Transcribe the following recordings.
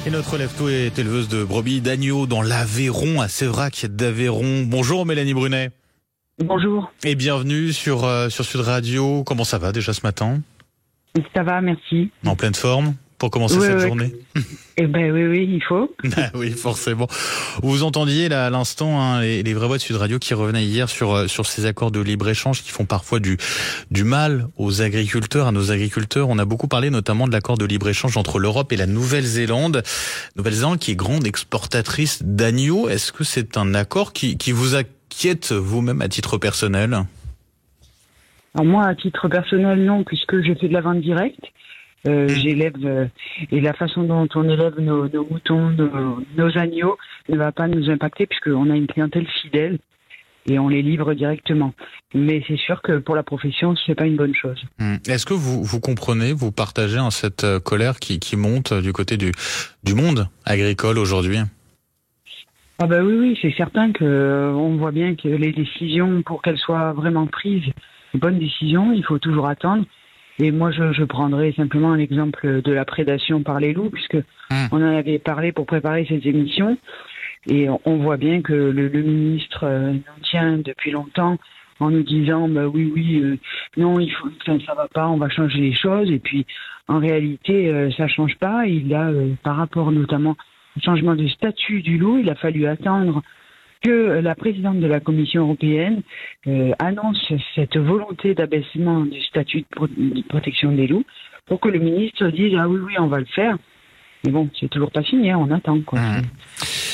Et notre lève-tôt est éleveuse de brebis d'agneaux dans l'Aveyron, à Sévrac d'Aveyron. Bonjour Mélanie Brunet. Bonjour. Et bienvenue sur Sud Radio. Comment ça va déjà ce matin? Ça va, merci. En pleine forme pour commencer cette journée? Eh ben oui, il faut. Oui, forcément. Vous entendiez là à l'instant les vraies voix de Sud Radio qui revenaient hier sur ces accords de libre-échange qui font parfois du mal aux agriculteurs, à nos agriculteurs. On a beaucoup parlé notamment de l'accord de libre-échange entre l'Europe et la Nouvelle-Zélande. Nouvelle-Zélande qui est grande exportatrice d'agneaux. Est-ce que c'est un accord qui vous inquiète vous-même à titre personnel? Alors moi, à titre personnel, non, puisque je fais de la vente directe. J'élève et la façon dont on élève nos moutons, nos agneaux ne va pas nous impacter puisqu'on a une clientèle fidèle et on les livre directement. Mais c'est sûr que pour la profession, c'est pas une bonne chose. Est-ce que vous comprenez, vous partagez cette colère qui monte du côté du monde agricole aujourd'hui? Ah bah oui, c'est certain que on voit bien que les décisions, pour qu'elles soient vraiment prises, les bonnes décisions, il faut toujours attendre. Et moi, je prendrais simplement l'exemple de la prédation par les loups, puisque on en avait parlé pour préparer cette émission. Et on voit bien que le ministre nous tient depuis longtemps en nous disant, non, ça va pas, on va changer les choses. Et puis, en réalité, ça change pas. Il a, par rapport notamment au changement de statut du loup, il a fallu attendre que la présidente de la Commission européenne annonce cette volonté d'abaissement du statut de protection des loups pour que le ministre dise « Ah oui, on va le faire ». Mais bon, c'est toujours pas fini, on attend, quoi.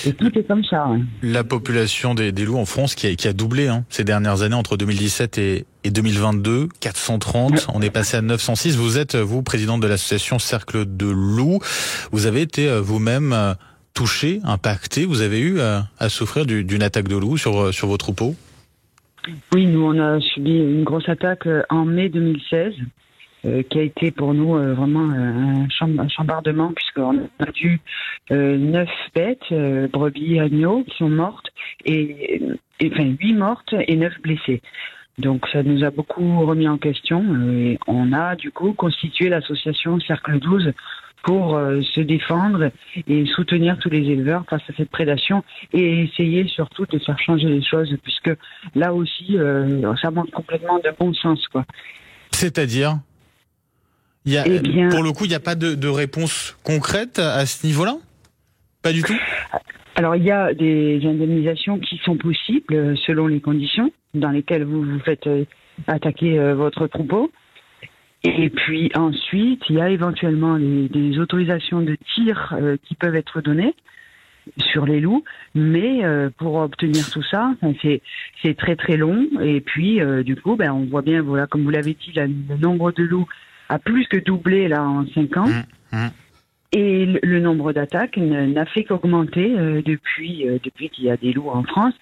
Et tout est comme ça. La population des loups en France qui a doublé ces dernières années, entre 2017 et 2022, 430, on est passé à 906. Vous êtes, vous, présidente de l'association Cercle de Loups. Vous avez été vous-même touché, impacté, vous avez eu à souffrir d'une attaque de loup sur vos troupeaux? Oui, nous on a subi une grosse attaque en mai 2016 qui a été pour nous vraiment un chambardement puisqu'on a eu 9 bêtes, brebis, agneaux qui sont mortes, et 8 mortes et 9 blessées. Donc ça nous a beaucoup remis en question et on a du coup constitué l'association Cercle 12 pour se défendre et soutenir tous les éleveurs face à cette prédation et essayer surtout de faire changer les choses puisque là aussi ça manque complètement de bon sens, quoi. C'est-à-dire pour le coup, il n'y a pas de réponse concrète à ce niveau-là? Pas du tout? Alors il y a des indemnisations qui sont possibles selon les conditions dans lesquelles vous vous faites attaquer votre troupeau. Et puis ensuite, il y a éventuellement des autorisations de tir qui peuvent être données sur les loups, mais pour obtenir tout ça, c'est très très long. Et puis du coup, on voit bien, voilà, comme vous l'avez dit, le nombre de loups a plus que doublé là en 5 ans. Et le nombre d'attaques n'a fait qu'augmenter depuis qu'il y a des loups en France.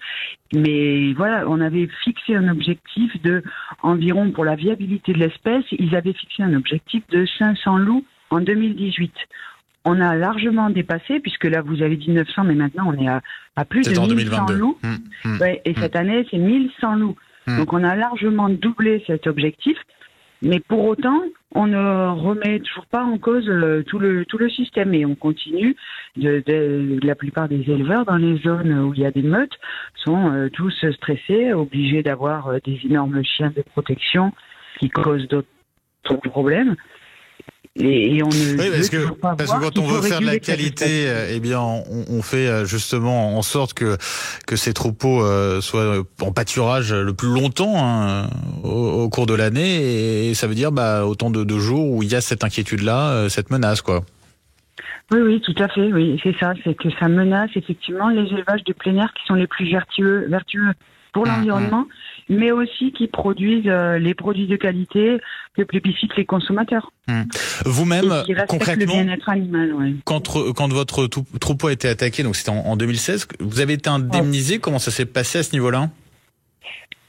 Mais voilà, on avait fixé un objectif de environ, pour la viabilité de l'espèce, ils avaient fixé un objectif de 500 loups en 2018. On a largement dépassé, puisque là vous avez dit 900, mais maintenant on est à plus de 1100 loups. Ouais, et cette année, c'est 1100 loups. Donc on a largement doublé cet objectif. Mais pour autant, on ne remet toujours pas en cause tout le système et on continue. La plupart des éleveurs dans les zones où il y a des meutes sont tous stressés, obligés d'avoir des énormes chiens de protection qui causent d'autres problèmes. Et on ne parce que quand on veut faire de la qualité, on fait justement en sorte que ces troupeaux soient en pâturage le plus longtemps au cours de l'année, et ça veut dire autant de jours où il y a cette inquiétude-là, cette menace, quoi. Oui, tout à fait, oui, c'est ça, c'est que ça menace effectivement les élevages de plein air qui sont les plus vertueux pour l'environnement, mais aussi qui produisent les produits de qualité que plébiscitent les consommateurs. Vous-même, concrètement, le bien-être animal, quand votre troupeau a été attaqué, donc c'était en 2016, vous avez été indemnisé, comment ça s'est passé à ce niveau-là?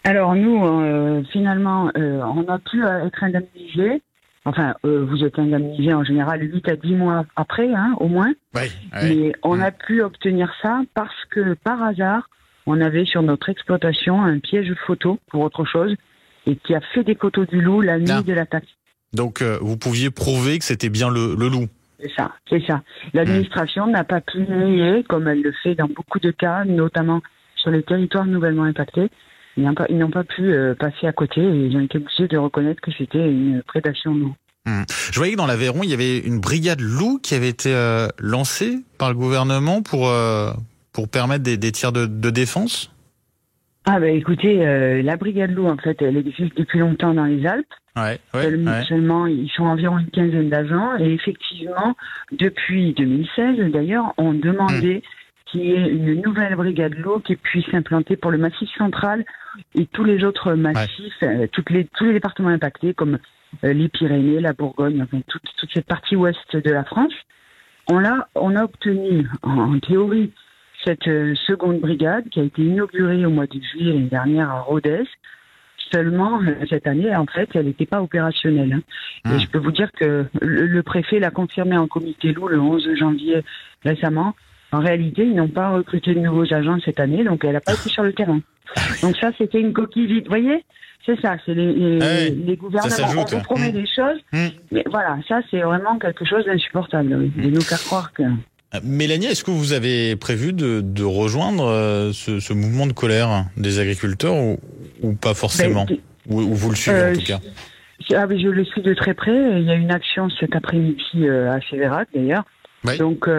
Alors nous, finalement, on a pu être indemnisé. Enfin, vous êtes indemnisé en général 8 à 10 mois après, au moins. Mais on a pu obtenir ça parce que, par hasard, on avait sur notre exploitation un piège photo pour autre chose et qui a fait des photos du loup la nuit de l'attaque. Donc vous pouviez prouver que c'était bien le loup? C'est ça. L'administration n'a pas pu nier, comme elle le fait dans beaucoup de cas, notamment sur les territoires nouvellement impactés. Ils n'ont pas pu passer à côté et ils ont été obligés de reconnaître que c'était une prédation loup. Je voyais que dans l'Aveyron, il y avait une brigade loup qui avait été lancée par le gouvernement pour permettre des tirs de défense. Ah écoutez, la brigade loup, en fait, elle existe depuis longtemps dans les Alpes. Seulement, ils sont environ une quinzaine d'agents. Et effectivement, depuis 2016, d'ailleurs, on demandait qu'il y ait une nouvelle brigade loup qui puisse s'implanter pour le Massif central et tous les autres massifs, tous les départements impactés, comme les Pyrénées, la Bourgogne, enfin, toute cette partie ouest de la France. On a obtenu, en théorie, cette seconde brigade qui a été inaugurée au mois de juillet l'année dernière à Rodez. Seulement, cette année, en fait, elle n'était pas opérationnelle. Et je peux vous dire que le préfet l'a confirmé en comité loup le 11 janvier récemment. En réalité, ils n'ont pas recruté de nouveaux agents cette année, donc elle n'a pas été sur le terrain. Donc ça, c'était une coquille vide. Vous voyez, c'est ça, c'est les gouvernements. On vous promet des choses, mais voilà, ça, c'est vraiment quelque chose d'insupportable, de nous faire croire que... Mélanie, est-ce que vous avez prévu de rejoindre ce mouvement de colère des agriculteurs ou pas forcément, ou vous le suivez en tout cas? Je le suis de très près. Il y a une action cet après-midi à Sévérac d'ailleurs. Donc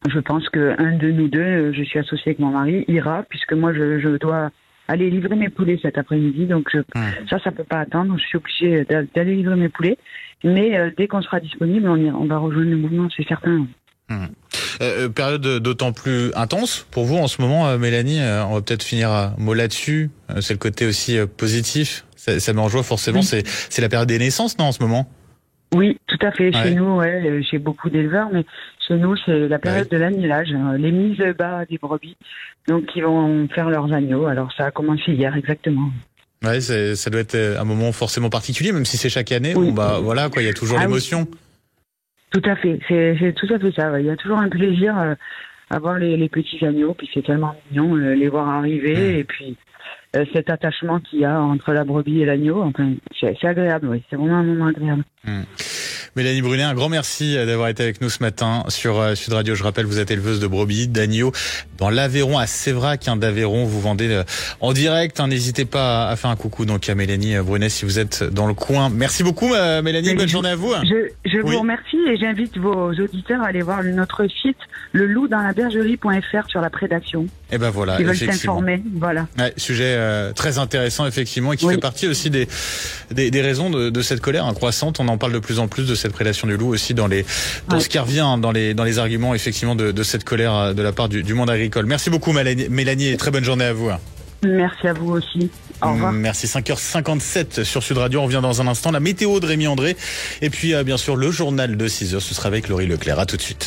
je pense qu'un de nous deux, je suis associé avec mon mari, ira, puisque moi je dois aller livrer mes poulets cet après-midi. Donc ça peut pas attendre. Je suis obligée d'aller livrer mes poulets. Mais dès qu'on sera disponible, on va rejoindre le mouvement, c'est certain. Période d'autant plus intense pour vous en ce moment, Mélanie. On va peut-être finir un mot là-dessus. C'est le côté aussi positif. Ça met en joie forcément. C'est la période des naissances, non, en ce moment? Oui, tout à fait. Chez nous, j'ai beaucoup d'éleveurs, mais chez nous, c'est la période de l'annelage, les mises bas des brebis, donc ils vont faire leurs agneaux. Alors ça a commencé hier, exactement. Ouais, ça doit être un moment forcément particulier, même si c'est chaque année. Bon, voilà, quoi, il y a toujours l'émotion. Tout à fait, c'est tout à fait ça. Il y a toujours un plaisir à voir les petits agneaux, puis c'est tellement mignon les voir arriver, et puis cet attachement qu'il y a entre la brebis et l'agneau, enfin, c'est agréable, c'est vraiment un moment agréable. Mélanie Brunet, un grand merci d'avoir été avec nous ce matin sur Sud Radio. Je rappelle, vous êtes éleveuse de brebis, d'agneaux dans l'Aveyron, à Séverac, d'Aveyron. Vous vendez en direct. N'hésitez pas à faire un coucou donc à Mélanie Brunet si vous êtes dans le coin. Merci beaucoup, Mélanie. Bonne journée à vous. Je vous remercie et j'invite vos auditeurs à aller voir notre site, lelouxdanslabergerie.fr, sur la prédation. Et ben voilà. Ils veulent s'informer. Voilà. Sujet très intéressant effectivement et qui fait partie aussi des raisons de cette colère croissante. On en parle de plus en plus de cette prédation du loup aussi dans ce qui revient dans les arguments effectivement de cette colère de la part du monde agricole. Merci beaucoup Mélanie et très bonne journée à vous. Merci à vous aussi. Au revoir. Merci. 5h57 sur Sud Radio. On revient dans un instant. La météo de Rémi André et puis bien sûr le journal de 6h. Ce sera avec Laurie Leclerc. À tout de suite.